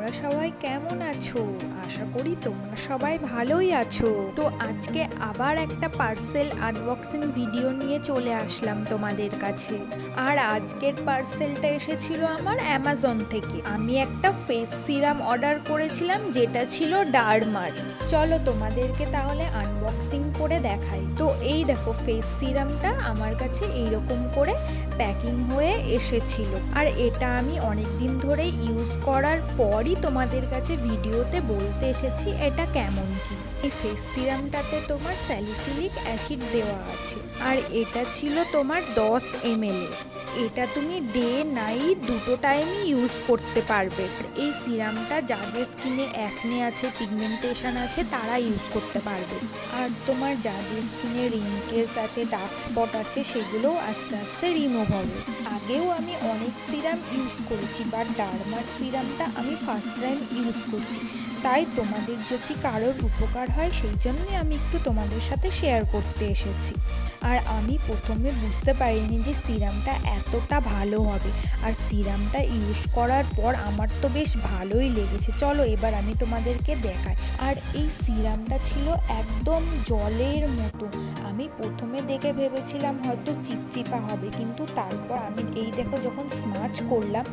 তোমরা সবাই কেমন আছো? আশা করি তোমরা সবাই ভালোই আছো। তো আজকে আবার একটা পার্সেল আনবক্সিং ভিডিও নিয়ে চলে আসলাম তোমাদের কাছে। আর আজকের পার্সেলটা এসেছিল আমার অ্যামাজন থেকে। আমি একটা ফেস সিরাম অর্ডার করেছিলাম, যেটা ছিল ডারমার। চলো তোমাদেরকে তাহলে আনবক্সিং করে দেখাই। তো এই দেখো, ফেস সিরামটা আমার কাছে এইরকম করে প্যাকিং হয়ে এসেছিল। আর এটা আমি অনেক দিন ধরে ইউজ করার পরই তোমাদের কাছে ভিডিওতে বলতে এসেছি এটা কেমন কি। এই ফেস সিরামটাতে তোমার স্যালিসিলিক অ্যাসিড দেওয়া আছে, আর এটা ছিল তোমার 10 ml এর। এটা তুমি ডে নাইট দুটো টাইমই ইউজ করতে পারবে। এই সিরামটা যাদের স্কিনে অ্যাকনে আছে, পিগমেন্টেশন আছে, তারা ইউজ করতে পারবে। আর তোমার যাদের স্কিনে রিঙ্কেলস আছে, ডার্ক স্পট আছে, সেগুলোও আস্তে আস্তে রিমুভ হবে। আগেও আমি অনেক সিরাম ইউজ করেছি, বাট ডারমার সিরামটা আমি ফার্স্ট টাইম ইউজ করছি। তাই তোমাদের যদি কারোর উপকার হয় সেই জন্যই আমি একটু তোমাদের সাথে শেয়ার করতে এসেছি। আর আমি প্রথমে বুঝতে পারিনি যে সিরামটা এতটা ভালো হবে। আর সিরামটা ইউজ করার পর আমার তো বেশ ভালোই লেগেছে। চলো এবার আমি তোমাদেরকে দেখাই। আর এই সিরামটা ছিল একদম জলের মতো। আমি প্রথমে দেখে ভেবেছিলাম হয়তো চিপচিপা হবে, কিন্তু তারপর আমি এই দেখো যখন স্মাচ করলাম,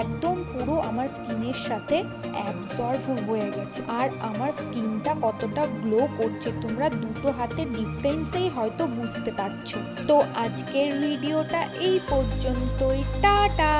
একদম পুরো আমার স্কিনের সাথে অ্যাবজর্ব হয়ে গেছে। আর আমার স্কিনটা কতটা গ্লো করছে তোমরা দুটো হাতের ডিফারেন্সেই হয়তো বুঝতে পারছো। তো আজকের ভিডিওটা এই পর্যন্তই। টাটা।